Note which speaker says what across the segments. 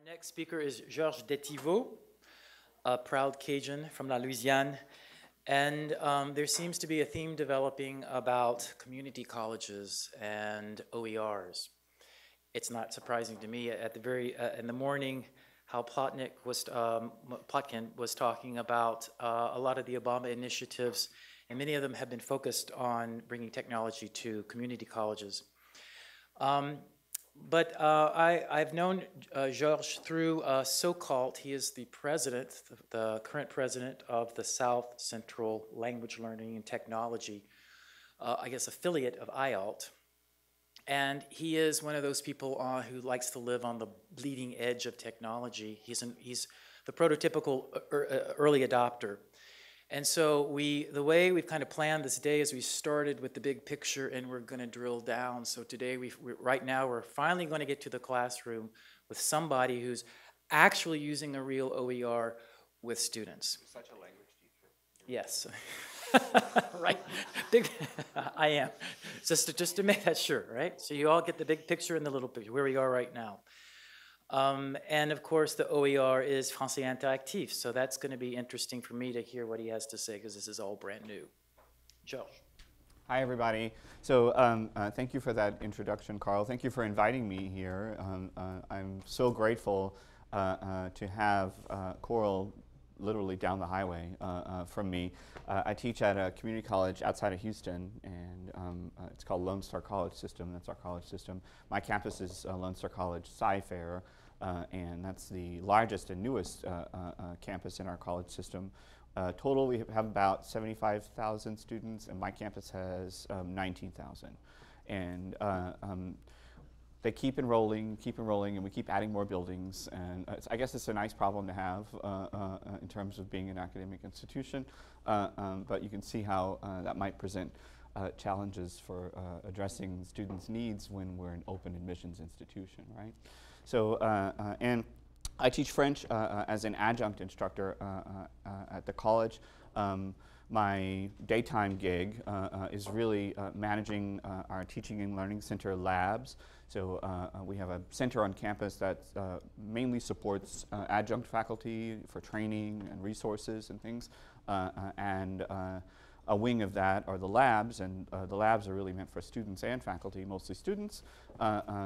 Speaker 1: Next speaker is Georges Detiveaux, a proud Cajun from La Louisiane. And there seems to be a theme developing about community colleges and OERs. It's not surprising to me at the in the morning how Plotkin was talking about a lot of the Obama initiatives, and many of them have been focused on bringing technology to community colleges. I've known Georges through so-called, he is the president, the current president of the South Central Language Learning and Technology, I guess affiliate of IALT. And he is one of those people who likes to live on the bleeding edge of technology. He's the prototypical early adopter. And so the way we've kind of planned this day is we started with the big picture and we're going to drill down. So today, right now, we're finally going to get to the classroom with somebody who's actually using a real OER with students.
Speaker 2: You're such a language teacher.
Speaker 1: Yes. Right. I am. Just to make that sure, right? So you all get the big picture and the little picture, where we are right now. And of course, the OER is Français Interactif, so that's going to be interesting for me to hear what he has to say, because this is all brand new. Georges.
Speaker 2: Hi, everybody. So thank you for that introduction, Carl. Thank you for inviting me here. I'm so grateful to have Coral literally down the highway from me. I teach at a community college outside of Houston, and it's called Lone Star College System. That's our college system. My campus is Lone Star College Sci-Fair, and that's the largest and newest campus in our college system. Total, we have about 75,000 students, and my campus has 19,000. And they keep enrolling, and we keep adding more buildings. And I guess it's a nice problem to have in terms of being an academic institution. But you can see how that might present challenges for addressing students' needs when we're an open admissions institution, right? So, and I teach French as an adjunct instructor at the college. My daytime gig is really managing our teaching and learning center labs. So we have a center on campus that mainly supports adjunct faculty for training and resources and things. And a wing of that are the labs, and the labs are really meant for students and faculty, mostly students.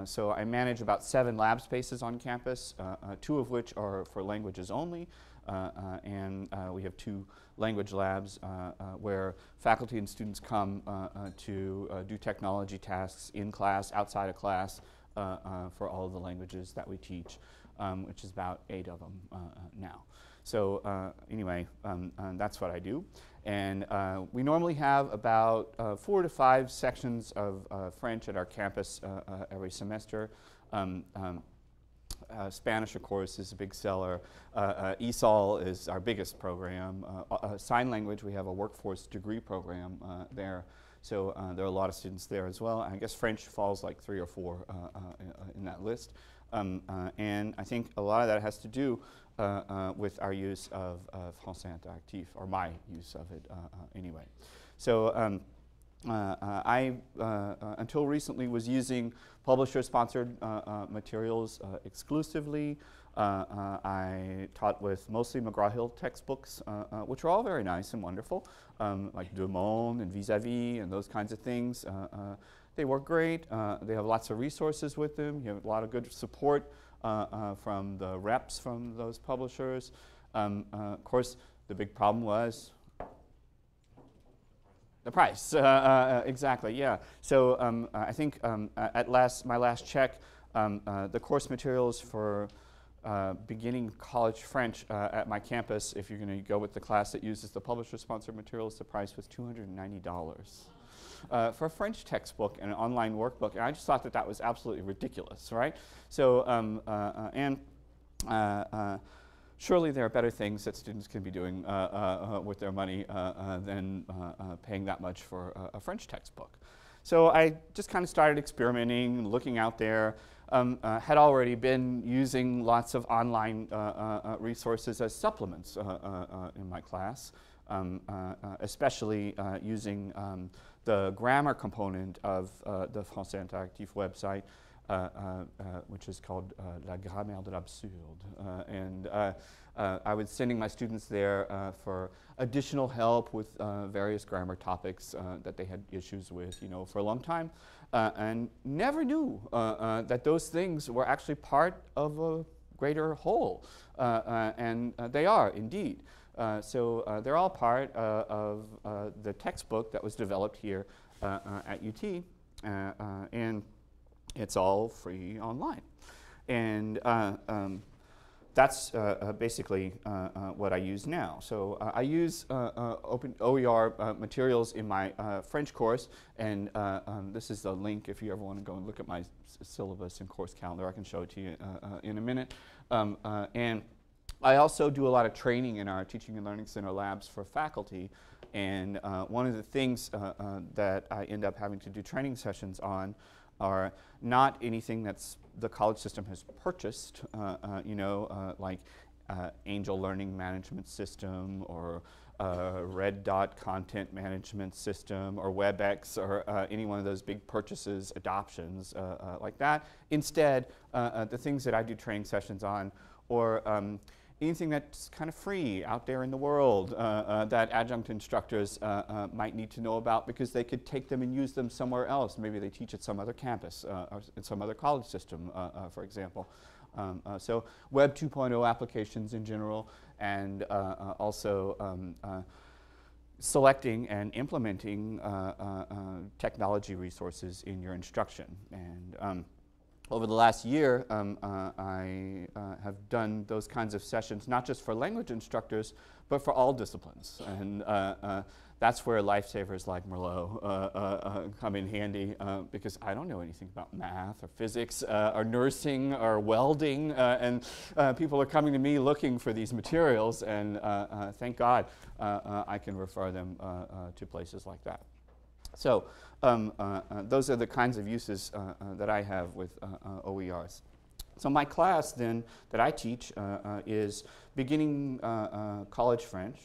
Speaker 2: So I manage about 7 lab spaces on campus, 2 of which are for languages only. And we have 2 language labs where faculty and students come to do technology tasks in class, outside of class, for all of the languages that we teach, which is about 8 of them now. So anyway, that's what I do. And we normally have about 4 to 5 sections of French at our campus every semester. Spanish, of course, is a big seller. ESOL is our biggest program. Sign language, we have a workforce degree program there. So there are a lot of students there as well. I guess French falls like 3 or 4 in that list. And I think a lot of that has to do with our use of Français Interactif, or my use of it anyway. So I, until recently, was using publisher-sponsored materials exclusively. I taught with mostly McGraw-Hill textbooks, which are all very nice and wonderful, like De Monde and Vis-a-Vis and those kinds of things. They work great. They have lots of resources with them. You have a lot of good support from the reps from those publishers. Of course, the big problem was the price. Exactly, yeah. So I think at my last check, the course materials for beginning college French at my campus, if you're going to go with the class that uses the publisher-sponsored materials, the price was $290. For a French textbook and an online workbook, and I just thought that that was absolutely ridiculous, right? So, surely there are better things that students can be doing with their money than paying that much for a French textbook. So I just kind of started experimenting, looking out there. Had already been using lots of online resources as supplements in my class, especially using the grammar component of the Français Interactif website which is called La Grammaire de l'Absurde. I was sending my students there for additional help with various grammar topics that they had issues with, for a long time, and never knew that those things were actually part of a greater whole, and they are indeed. So they're all part of the textbook that was developed here at UT, and it's all free online. And that's basically what I use now. So I use open OER materials in my French course, and this is the link if you ever want to go and look at my syllabus and course calendar. I can show it to you in a minute. And I also do a lot of training in our Teaching and Learning Center labs for faculty, and one of the things that I end up having to do training sessions on are not anything that's the college system has purchased, like Angel Learning Management System or Red Dot Content Management System or WebEx or any one of those big purchases, adoptions like that. Instead, the things that I do training sessions on, or anything that's kind of free out there in the world that adjunct instructors might need to know about because they could take them and use them somewhere else. Maybe they teach at some other campus or in some other college system, for example. So Web 2.0 applications in general, and also selecting and implementing technology resources in your instruction. And over the last year, I have done those kinds of sessions, not just for language instructors, but for all disciplines. And that's where lifesavers like Merlot come in handy, because I don't know anything about math or physics or nursing or welding, and people are coming to me looking for these materials, and thank God I can refer them to places like that. So those are the kinds of uses that I have with OERs. So my class then that I teach is beginning college French,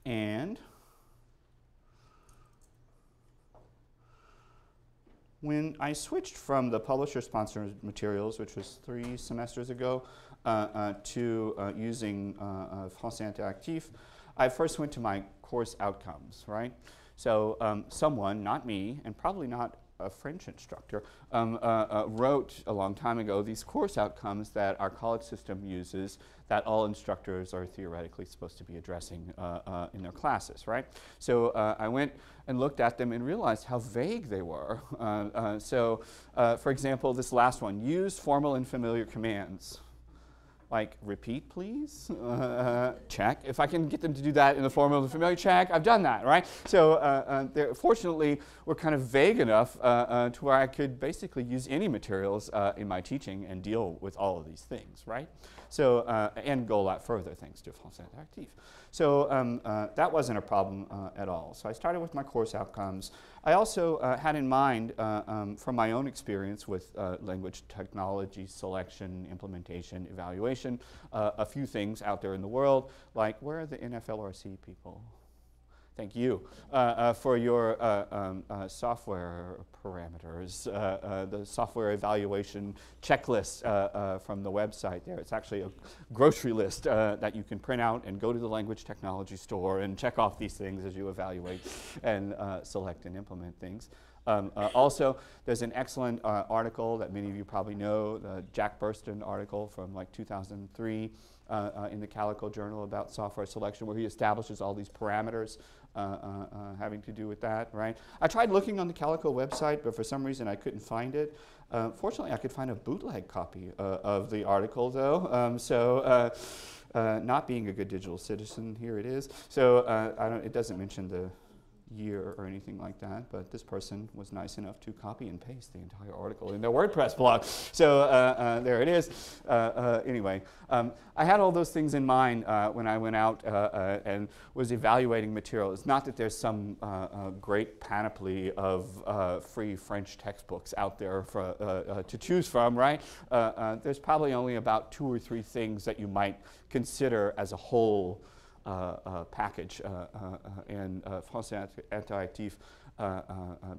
Speaker 2: and when I switched from the publisher-sponsored materials, which was 3 semesters ago, to using Français Interactif, I first went to my course outcomes, right? So someone, not me, and probably not a French instructor, wrote a long time ago these course outcomes that our college system uses that all instructors are theoretically supposed to be addressing in their classes, right? So I went and looked at them and realized how vague they were. For example, this last one, use formal and familiar commands. Like, repeat, please, check. If I can get them to do that in the form of a familiar, check, I've done that, right? So fortunately, we're kind of vague enough to where I could basically use any materials in my teaching and deal with all of these things, right? So, and go a lot further thanks to Français Interactif. So that wasn't a problem at all. So I started with my course outcomes. I also had in mind, from my own experience with language technology selection, implementation, evaluation, a few things out there in the world, like where are the NFLRC people? Thank you for your software parameters, the software evaluation checklist from the website there. It's actually a grocery list that you can print out and go to the language technology store and check off these things as you evaluate and select and implement things. Also, there's an excellent article that many of you probably know, the Jack Burston article from like 2003 in the Calico Journal about software selection, where he establishes all these parameters having to do with that, right? I tried looking on the Calico website, but for some reason I couldn't find it. Fortunately, I could find a bootleg copy of the article, though. Not being a good digital citizen, here it is. So it doesn't mention the year or anything like that, but this person was nice enough to copy and paste the entire article in their WordPress blog. So there it is. Anyway, I had all those things in mind when I went out and was evaluating material. It's not that there's some great panoply of free French textbooks out there for, to choose from, right? There's probably only about 2 or 3 things that you might consider as a whole package, and Français Interactif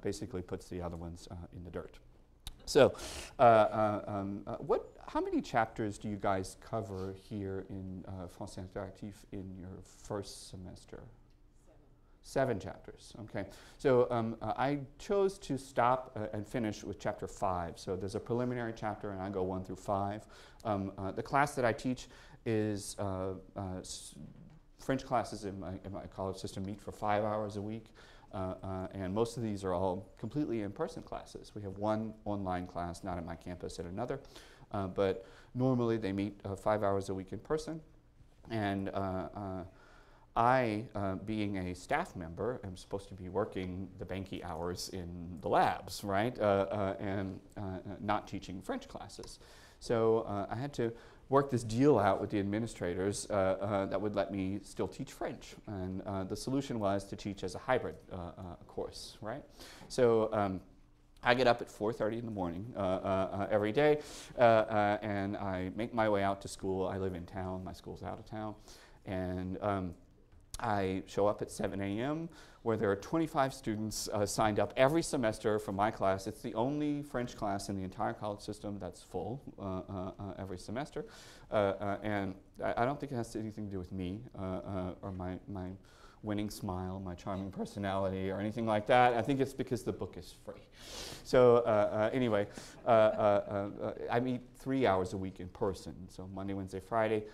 Speaker 2: basically puts the other ones in the dirt. So, how many chapters do you guys cover here in Français Interactif in your first semester? 7 chapters, okay. So I chose to stop and finish with chapter 5. So there's a preliminary chapter and I go 1 through 5. The class that I teach is French classes in my college system meet for 5 hours a week. And most of these are all completely in-person classes. We have one online class, not at my campus, at another. But normally they meet 5 hours a week in person. And I, being a staff member, am supposed to be working the banky hours in the labs, right? And not teaching French classes. So I had to work this deal out with the administrators that would let me still teach French. And the solution was to teach as a hybrid course, right? So I get up at 4:30 in the morning every day, and I make my way out to school. I live in town. My school's out of town. And I show up at 7 a.m. where there are 25 students signed up every semester for my class. It's the only French class in the entire college system that's full every semester. And I don't think it has anything to do with me or my winning smile, my charming personality, or anything like that. I think it's because the book is free. So anyway, I meet 3 hours a week in person. So Monday, Wednesday, Friday.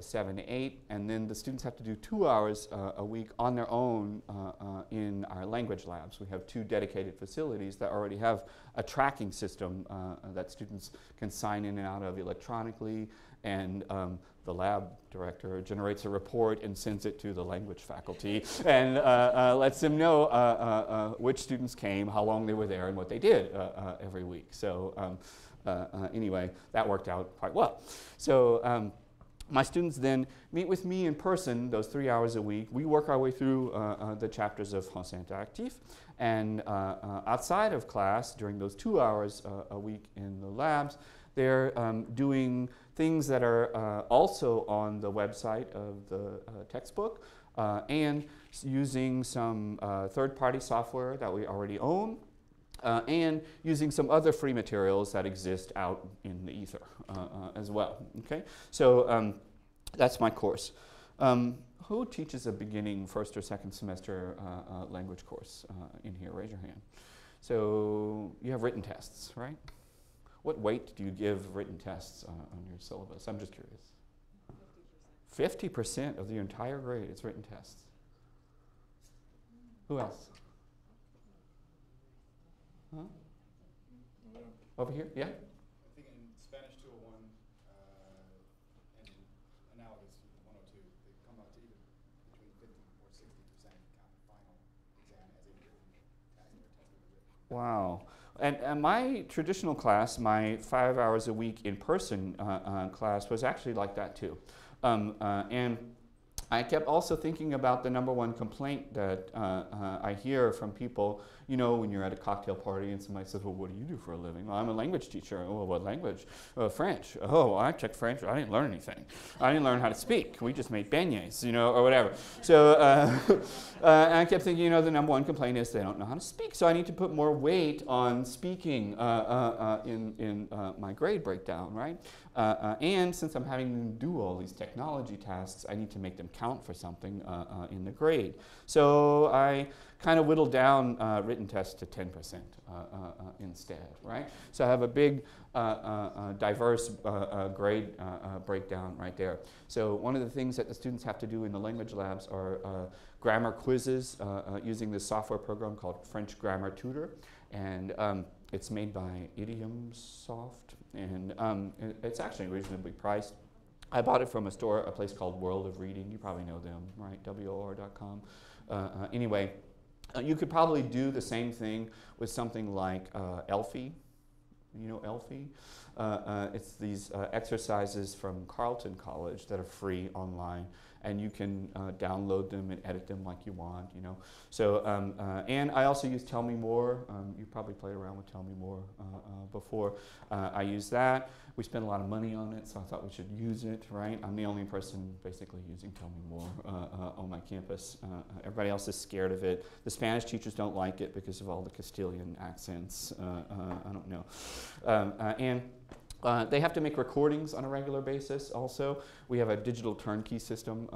Speaker 2: 7 to 8, and then the students have to do 2 hours a week on their own in our language labs. We have 2 dedicated facilities that already have a tracking system that students can sign in and out of electronically, and the lab director generates a report and sends it to the language faculty and lets them know which students came, how long they were there, and what they did every week. So anyway, that worked out quite well. So my students then meet with me in person those 3 hours a week. We work our way through the chapters of Français Interactif. And outside of class, during those 2 hours a week in the labs, they're doing things that are also on the website of the textbook and using some third-party software that we already own. And using some other free materials that exist out in the ether as well. Okay, so that's my course. Who teaches a beginning first or second semester language course in here? Raise your hand. So you have written tests, right? What weight do you give written tests on your syllabus? I'm just curious. 50% of the entire grade is written tests. Who else? Huh? Over here? Yeah?
Speaker 3: I think in Spanish 201 and analogous 102, they come out to either between 50 or 60% count the final exam as a written test or test.
Speaker 2: Wow. And my traditional class, my 5 hours a week in person class was actually like that too. And I kept also thinking about the #1 complaint that I hear from people, you know, when you're at a cocktail party and somebody says, well, what do you do for a living? Well, I'm a language teacher. Oh, well, what language? French. Oh, I took French. I didn't learn anything. I didn't learn how to speak. We just made beignets, you know, or whatever. So I kept thinking, you know, the #1 complaint is they don't know how to speak. So I need to put more weight on speaking in my grade breakdown, right? And since I'm having to do all these technology tasks, I need to make them count for something in the grade. So I kind of whittled down written tests to 10% instead, right? So I have a big diverse grade breakdown right there. So one of the things that the students have to do in the language labs are grammar quizzes using this software program called French Grammar Tutor. And it's made by Idiomsoft, and it's actually reasonably priced. I bought it from a place called World of Reading. You probably know them, right? WOR.com. Anyway, you could probably do the same thing with something like Elfie. You know Elfie? It's these exercises from Carleton College that are free online, and you can download them and edit them like you want, you know. So, and I also use Tell Me More. You probably played around with Tell Me More before. I use that. We spend a lot of money on it, so I thought we should use it, right? I'm the only person basically using Tell Me More on my campus. Everybody else is scared of it. The Spanish teachers don't like it because of all the Castilian accents. I don't know. They have to make recordings on a regular basis also. We have a digital turnkey system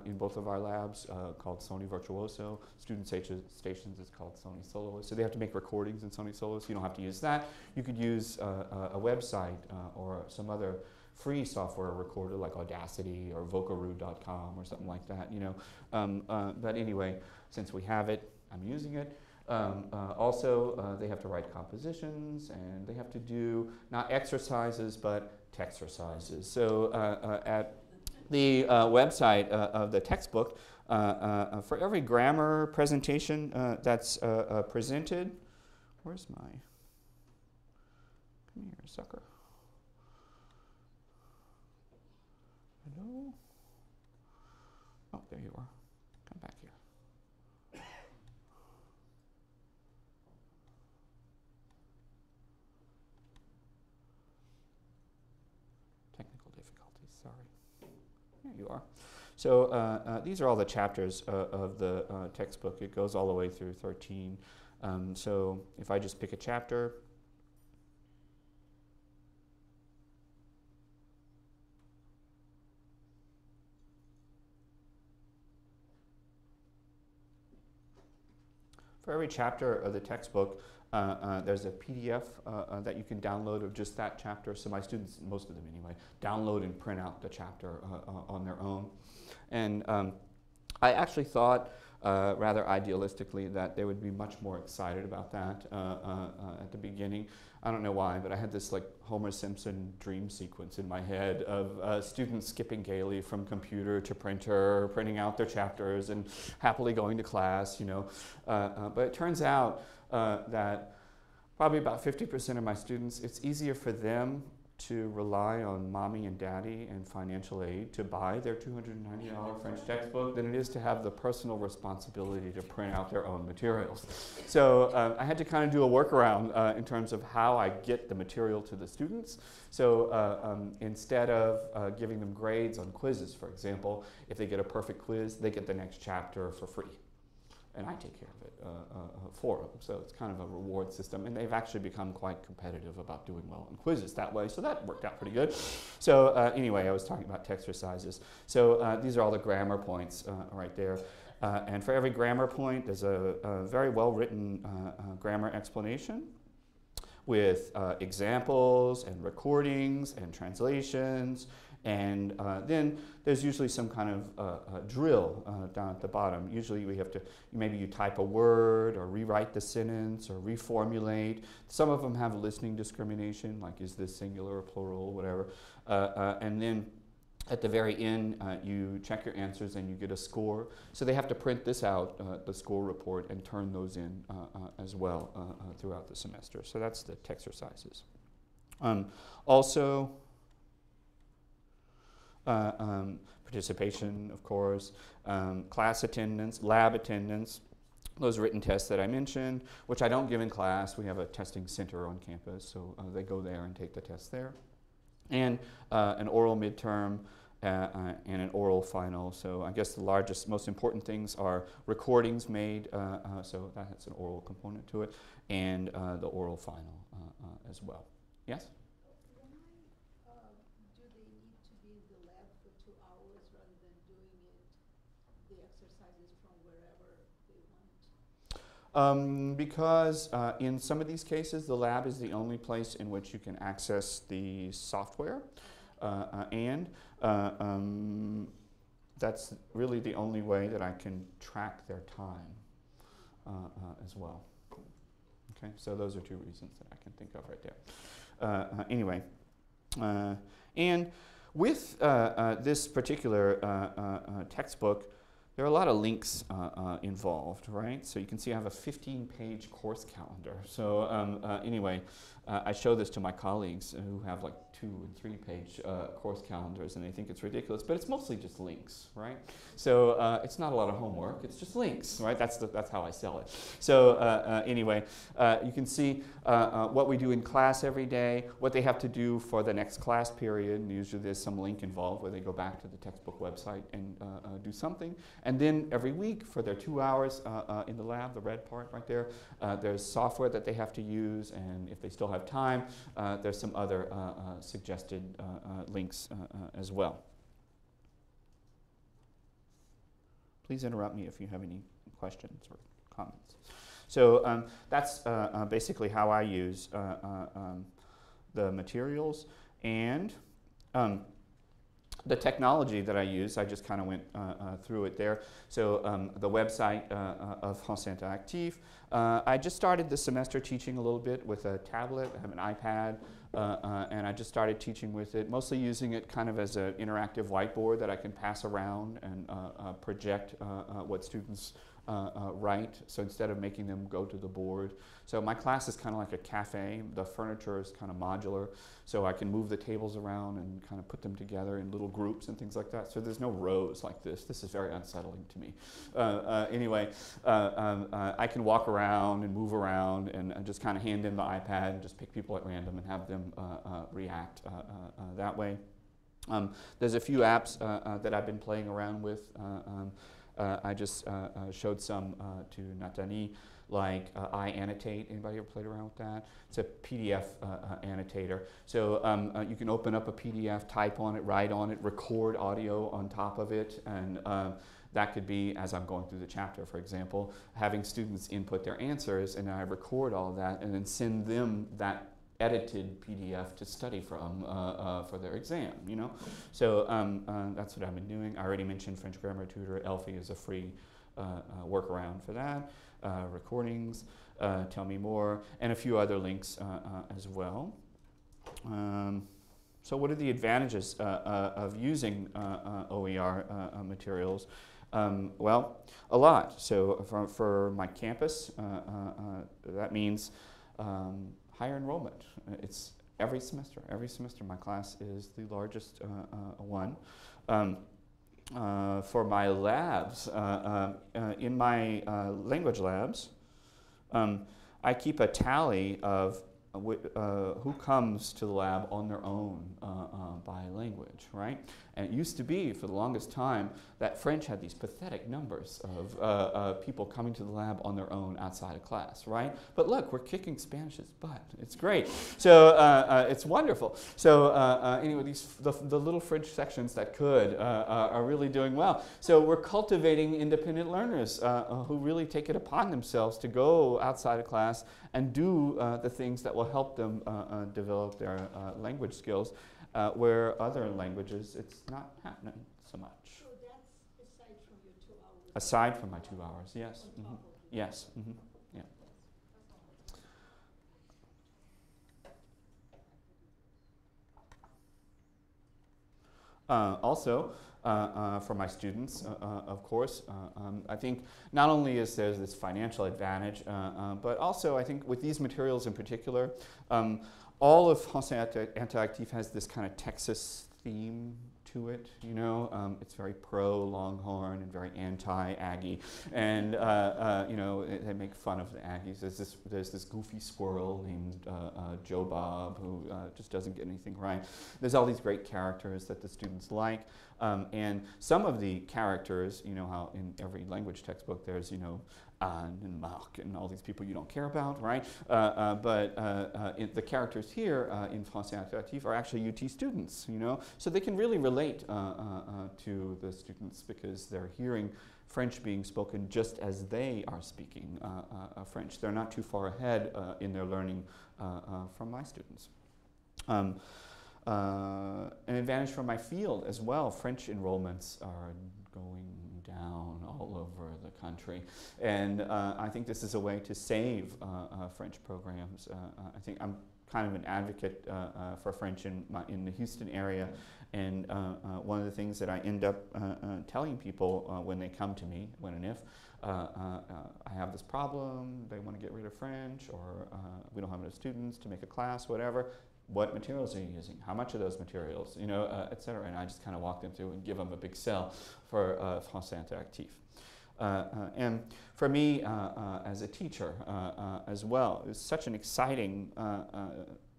Speaker 2: in both of our labs called Sony Virtuoso. Student stations is called Sony Soloist. So they have to make recordings in Sony Soloist. You don't have to use that. You could use a website or some other free software recorder like Audacity or Vocaroo.com or something like that, you know. But anyway, since we have it, I'm using it. Also, they have to write compositions, and they have to do not exercises, but texercises. So at the website of the textbook, for every grammar presentation that's presented, where's my, come here, sucker. Hello? Oh, there you are. Come back here. Technical difficulties, sorry. There you are. So these are all the chapters of the textbook. It goes all the way through 13. So if I just pick a chapter, for every chapter of the textbook, there's a PDF that you can download of just that chapter. So my students, most of them anyway, download and print out the chapter on their own. And I actually thought, rather idealistically, that they would be much more excited about that at the beginning. I don't know why, but I had this like Homer Simpson dream sequence in my head of students skipping gaily from computer to printer, printing out their chapters and happily going to class, you know. But it turns out that probably about 50% of my students, it's easier for them to rely on mommy and daddy and financial aid to buy their $290 French textbook than it is to have the personal responsibility to print out their own materials. So I had to kind of do a workaround in terms of how I get the material to the students. So instead of giving them grades on quizzes, for example, if they get a perfect quiz, they get the next chapter for free. And I take care of it for them. So it's kind of a reward system. And they've actually become quite competitive about doing well in quizzes that way. So that worked out pretty good. So anyway, I was talking about texercises. So these are all the grammar points right there. And for every grammar point, there's a very well-written grammar explanation with examples and recordings and translations. And then there's usually some kind of drill down at the bottom. Usually we have to, maybe you type a word or rewrite the sentence or reformulate. Some of them have listening discrimination, like is this singular or plural, whatever. And then at the very end, you check your answers and you get a score. So they have to print this out, the score report, and turn those in as well throughout the semester. So that's the texercises. Also, participation, of course, class attendance, lab attendance, those written tests that I mentioned, which I don't give in class. We have a testing center on campus, so they go there and take the tests there. And an oral midterm and an oral final. So I guess the largest, most important things are recordings made, so that has an oral component to it, and the oral final as well. Yes? Because in some of these cases, the lab is the only place in which you can access the software, and that's really the only way that I can track their time as well. Okay, so those are two reasons that I can think of right there. Anyway, and with this particular textbook, there are a lot of links involved, right? So you can see I have a 15-page course calendar. So anyway, I show this to my colleagues who have like 2- and 3-page course calendars, and they think it's ridiculous, but it's mostly just links, right? So it's not a lot of homework, it's just links, right? That's how I sell it. So anyway, you can see what we do in class every day, what they have to do for the next class period, and usually there's some link involved where they go back to the textbook website and do something. And then every week for their 2 hours in the lab, the red part right there, there's software that they have to use, and if they still have time, there's some other suggested links as well. Please interrupt me if you have any questions or comments. So that's basically how I use the materials, and the technology that I use. I just kind of went through it there. So the website of Français Interactif. I just started this semester teaching a little bit with a tablet. I have an iPad, and I just started teaching with it, mostly using it kind of as an interactive whiteboard that I can pass around and project what students write. So instead of making them go to the board. So my class is kind of like a cafe. The furniture is kind of modular, so I can move the tables around and kind of put them together in little groups and things like that. So there's no rows like this. This is very unsettling to me. Anyway, I can walk around and move around and just kind of hand in the iPad and just pick people at random and have them react that way. There's a few apps that I've been playing around with. I just showed some to Nathalie, like iAnnotate. Anybody ever played around with that? It's a PDF annotator. So you can open up a PDF, type on it, write on it, record audio on top of it, and that could be, as I'm going through the chapter, for example, having students input their answers, and I record all that and then send them that edited PDF to study from for their exam, you know? So that's what I've been doing. I already mentioned French Grammar Tutor. Elfie is a free workaround for that. Recordings, Tell Me More, and a few other links as well. So what are the advantages of using OER materials? Well, a lot. So for my campus, that means higher enrollment. It's every semester. Every semester my class is the largest one. For my labs, in my language labs, I keep a tally of who comes to the lab on their own by language, right? And it used to be, for the longest time, that French had these pathetic numbers of people coming to the lab on their own outside of class, right? But look, we're kicking Spanish's butt. It's great. So it's wonderful. So anyway, the little French sections that could are really doing well. So we're cultivating independent learners who really take it upon themselves to go outside of class and do the things that will help them develop their language skills, where other languages, it's not happening so much.
Speaker 4: So that's aside from your 2 hours?
Speaker 2: Aside from my 2 hours, yes. Mm-hmm. Yes. Mm-hmm. Yeah. Also, for my students, of course, I think not only is there this financial advantage, but also I think with these materials in particular, all of Français Interactif has this kind of Texas theme to it, you know. It's very pro-Longhorn and very anti-Aggie, and you know, they make fun of the Aggies. There's this goofy squirrel named Joe Bob who just doesn't get anything right. There's all these great characters that the students like, and some of the characters, you know how in every language textbook there's, you know, Anne and Marc and all these people you don't care about, right? But the characters here in Français Interactif are actually UT students, you know? So they can really relate to the students because they're hearing French being spoken just as they are speaking French. They're not too far ahead in their learning from my students. An advantage from my field as well, French enrollments are going down all over the country. And I think this is a way to save French programs. I think I'm kind of an advocate for French in the Houston area. And one of the things that I end up telling people when they come to me, when and if, I have this problem, they want to get rid of French, or we don't have enough students to make a class, whatever. What materials are you using? How much of those materials? You know, et cetera. And I just kind of walk them through and give them a big sell for Français Interactif. And for me, as a teacher as well, it was such an exciting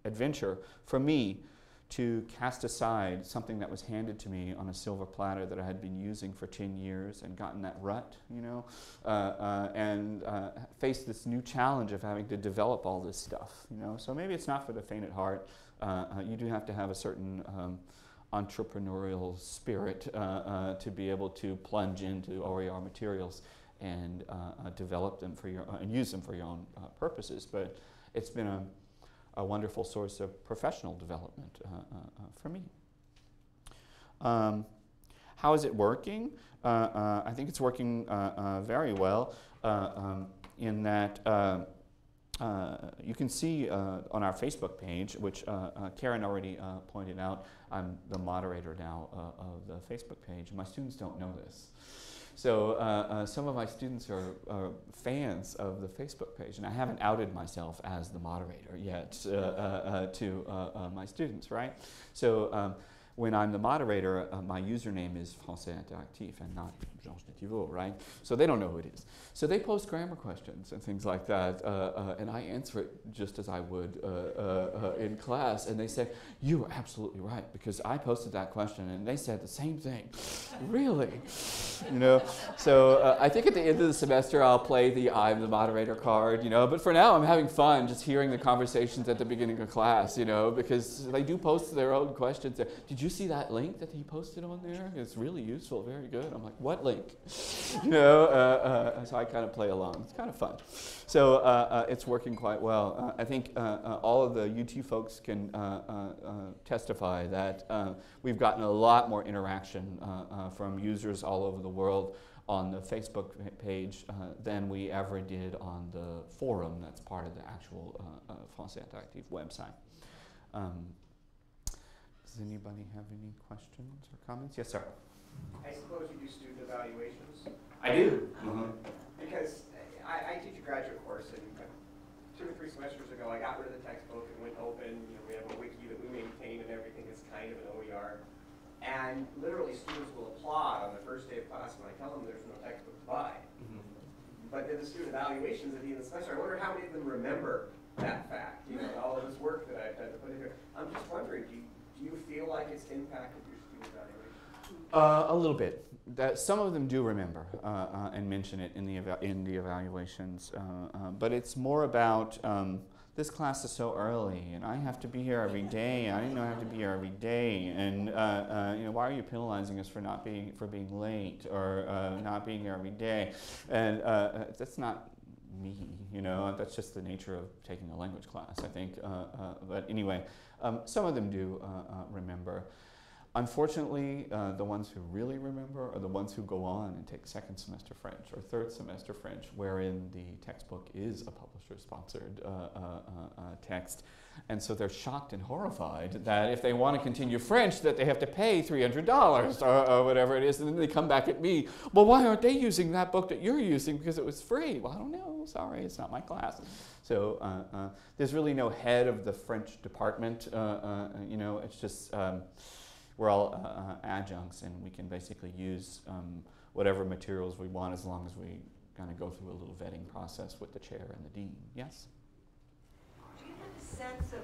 Speaker 2: adventure for me to cast aside something that was handed to me on a silver platter that I had been using for 10 years and gotten that rut, you know, and face this new challenge of having to develop all this stuff, you know. So maybe it's not for the faint at heart. You do have to have a certain entrepreneurial spirit to be able to plunge into OER materials and develop them for your and use them for your own purposes. But it's been a wonderful source of professional development for me. How is it working? I think it's working very well in that you can see on our Facebook page, which Karen already pointed out, I'm the moderator now of the Facebook page. My students don't know this. So some of my students are fans of the Facebook page, and I haven't outed myself as the moderator yet to my students, right? So when I'm the moderator, my username is Français Interactif and not Georges Detiveaux, right? So they don't know who it is. So they post grammar questions and things like that, and I answer it just as I would in class. And they say, "You were absolutely right, because I posted that question and they said the same thing." Really? You know? So I think at the end of the semester I'll play the I'm the moderator card, you know. But for now I'm having fun just hearing the conversations at the beginning of class, you know, because they do post their own questions. Did you see that link that he posted on there? It's really useful, very good. I'm like, what link? You know, so I kind of play along. It's kind of fun. So it's working quite well. I think all of the UT folks can testify that we've gotten a lot more interaction from users all over the world on the Facebook page than we ever did on the forum that's part of the actual Français Interactif website. Does anybody have any questions or comments? Yes, sir.
Speaker 5: I suppose you do student evaluations?
Speaker 2: I do.
Speaker 5: Because I teach a graduate course, and 2 or 3 semesters ago I got rid of the textbook and went open. You know, we have a wiki that we maintain, and everything is kind of an OER. And literally students will applaud on the first day of class when I tell them there's no textbook to buy. But in the student evaluations at the end of the semester, I wonder how many of them remember that fact, you know, all of this work that I've had to put in here. I'm just wondering, do you feel like it's impacted your student evaluation?
Speaker 2: A little bit. Some of them do remember and mention it in the evaluations, but it's more about this class is so early, and I have to be here every day. I didn't know I have to be here every day, and you know, why are you penalizing us for being late or not being here every day? And that's not me, you know. That's just the nature of taking a language class, I think. But anyway, some of them do remember. Unfortunately, the ones who really remember are the ones who go on and take 2nd semester French or 3rd semester French, wherein the textbook is a publisher-sponsored text. And so they're shocked and horrified that if they want to continue French, that they have to pay $300 or whatever it is. And then they come back at me, well, why aren't they using that book that you're using because it was free? Well, I don't know. Sorry, it's not my class. So there's really no head of the French department. You know, it's just... we're all adjuncts, and we can basically use whatever materials we want as long as we kind of go through a little vetting process with the chair and the dean. Yes?
Speaker 6: Do you have a sense of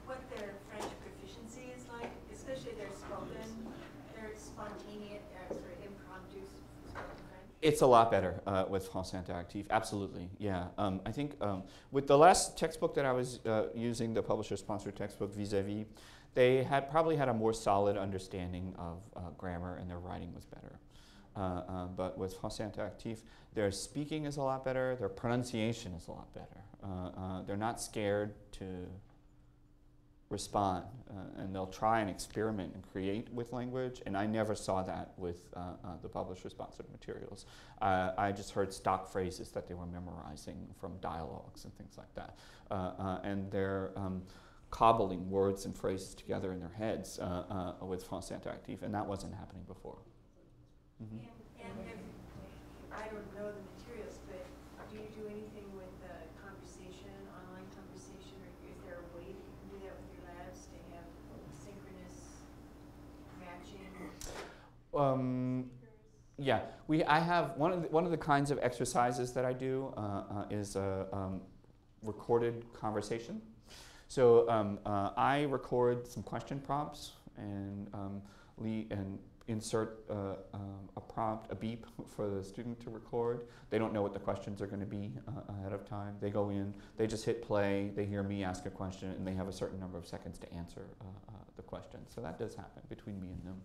Speaker 6: what their French proficiency is like, especially their spoken, their spontaneous, sort of impromptu spoken French?
Speaker 2: It's a lot better with Français Interactif, absolutely, yeah. I think with the last textbook that I was using, the publisher-sponsored textbook, Vis-a-Vis, they probably had a more solid understanding of grammar, and their writing was better. But with Français Interactif, their speaking is a lot better, their pronunciation is a lot better. They're not scared to respond, and they'll try and experiment and create with language, and I never saw that with the published responsive materials. I just heard stock phrases that they were memorizing from dialogues and things like that, and they're cobbling words and phrases together in their heads with Français Interactif, and that wasn't happening before. Mm-hmm.
Speaker 6: I don't know the materials, but do you do anything with conversation, online conversation, or is there a way that you can do that with your labs to have synchronous matching?
Speaker 2: Yeah, I have one of the kinds of exercises that I do is recorded conversation. So I record some question prompts and insert a prompt, a beep for the student to record. They don't know what the questions are going to be ahead of time. They go in, they just hit play, they hear me ask a question, and they have a certain number of seconds to answer the question. So that does happen between me and them.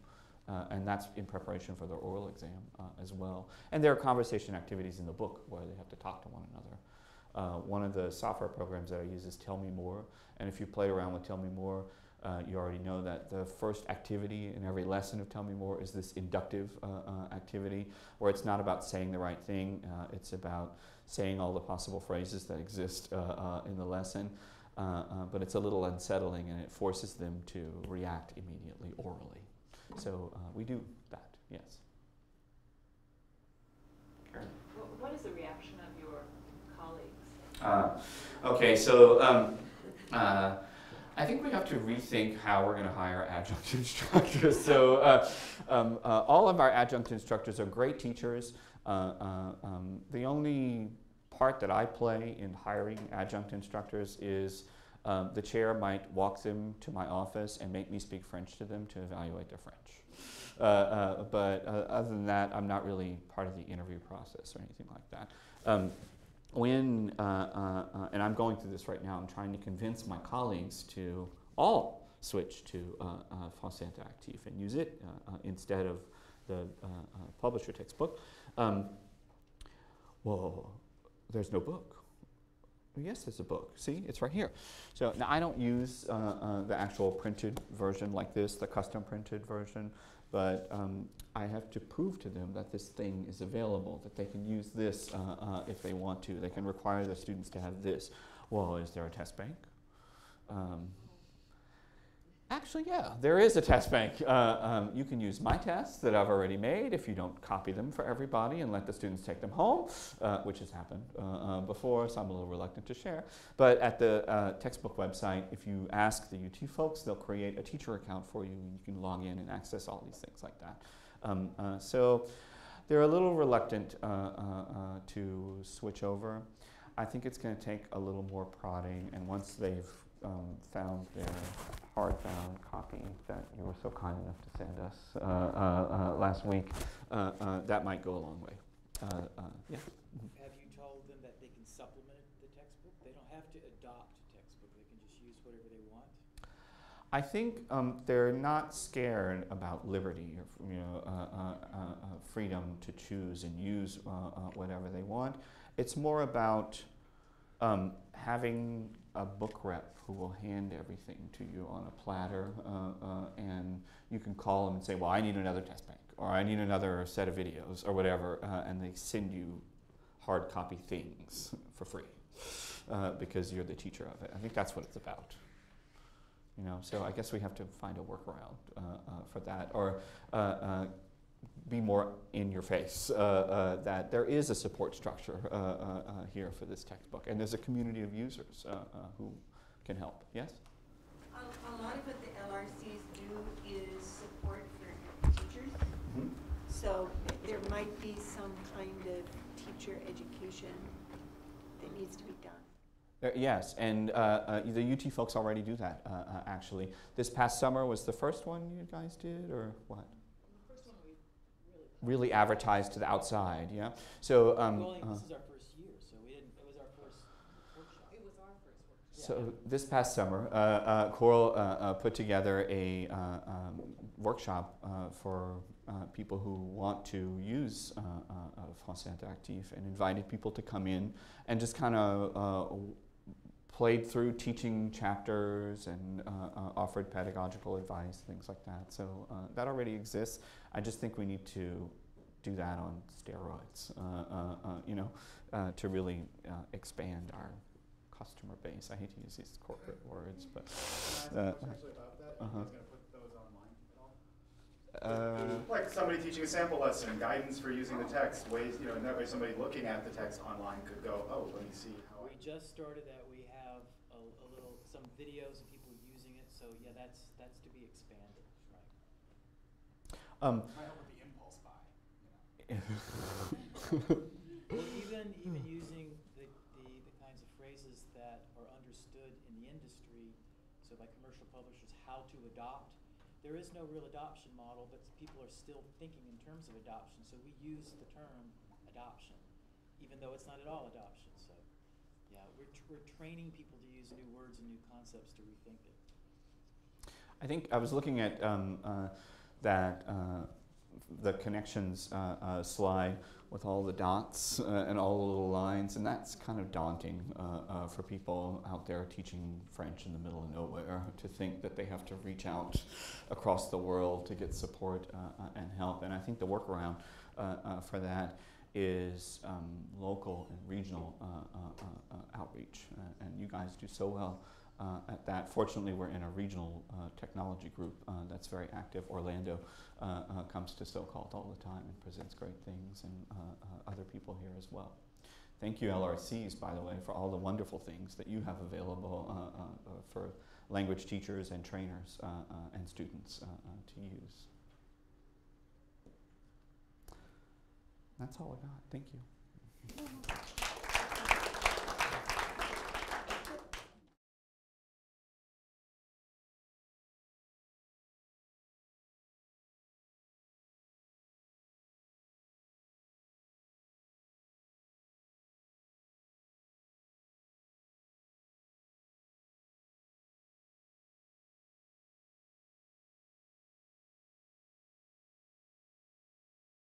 Speaker 2: And that's in preparation for their oral exam as well. And there are conversation activities in the book where they have to talk to one another. One of the software programs that I use is Tell Me More. And if you played around with Tell Me More, you already know that the first activity in every lesson of Tell Me More is this inductive activity, where it's not about saying the right thing, it's about saying all the possible phrases that exist in the lesson. But it's a little unsettling, and it forces them to react immediately orally. So we do that, yes. Karen?
Speaker 7: What is the reaction of your colleagues?
Speaker 2: Okay, so I think we have to rethink how we're going to hire adjunct instructors. So all of our adjunct instructors are great teachers. The only part that I play in hiring adjunct instructors is the chair might walk them to my office and make me speak French to them to evaluate their French. But other than that, I'm not really part of the interview process or anything like that. And I'm going through this right now, I'm trying to convince my colleagues to all switch to Français Interactif and use it instead of the publisher textbook. Well, there's no book. Yes, there's a book. See, it's right here. So now I don't use the actual printed version like this, the custom printed version, but I have to prove to them that this thing is available, that they can use this if they want to. They can require their students to have this. Well, is there a test bank? Actually, yeah, there is a test bank. You can use my tests that I've already made if you don't copy them for everybody and let the students take them home, which has happened before, so I'm a little reluctant to share. But at the textbook website, if you ask the UT folks, they'll create a teacher account for you, and you can log in and access all these things like that. So they're a little reluctant to switch over. I think it's going to take a little more prodding, and once they've found their hardbound copy that you were so kind enough to send us last week, that might go a long way. Yeah.
Speaker 1: Have you told them that they can supplement the textbook? They don't have to adopt a textbook. They can just use whatever they want.
Speaker 2: I think they're not scared about liberty or freedom to choose and use whatever they want. It's more about having a book rep who will hand everything to you on a platter, and you can call them and say, well, I need another test bank, or I need another set of videos, or whatever, and they send you hard copy things for free because you're the teacher of it. I think that's what it's about. You know, so I guess we have to find a workaround for that, or be more in your face that there is a support structure here for this textbook, and there's a community of users who can help. Yes?
Speaker 6: A lot of what the LRCs do is support for teachers.
Speaker 2: Mm-hmm.
Speaker 6: So there might be some kind of teacher education that needs to be done.
Speaker 2: Yes, and the UT folks already do that, actually. This past summer was the first one you guys did, or what?
Speaker 7: The first one we
Speaker 2: really advertised to the outside, yeah? So,
Speaker 1: This is our first year, so it was our first workshop.
Speaker 7: It was our first workshop.
Speaker 2: so this past summer, Coral put together a workshop for people who want to use Français Interactif, and invited people to come in and just kind of played through teaching chapters and offered pedagogical advice, things like that. So that already exists. I just think we need to do that on steroids, you know, to really expand our customer base. I hate to use these corporate words, but.
Speaker 3: Can I ask a question actually about that? Are you guys going to put those online at all? Like somebody teaching a sample lesson, guidance for using the text, ways, you know, and that way somebody looking at the text online could go, oh, let me see how
Speaker 1: We just started that. We have some videos of people using it. So yeah, that's to be expanded, right?
Speaker 3: might help with the impulse buy, you know.
Speaker 1: Well, even using the kinds of phrases that are understood in the industry, so by commercial publishers, how to adopt. There is no real adoption model, but people are still thinking in terms of adoption. So we use the term adoption, even though it's not at all adoption. So yeah, we're training people to use new words and new concepts to rethink it.
Speaker 2: I think I was looking at that the connections slide with all the dots and all the little lines, and that's kind of daunting for people out there teaching French in the middle of nowhere, to think that they have to reach out across the world to get support and help. And I think the workaround for that is local and regional outreach, and you guys do so well at that. Fortunately, we're in a regional technology group that's very active. Orlando comes to so-called all the time and presents great things, and other people here as well. Thank you, LRCs, by the way, for all the wonderful things that you have available for language teachers and trainers and students to use. That's all I got. Thank you.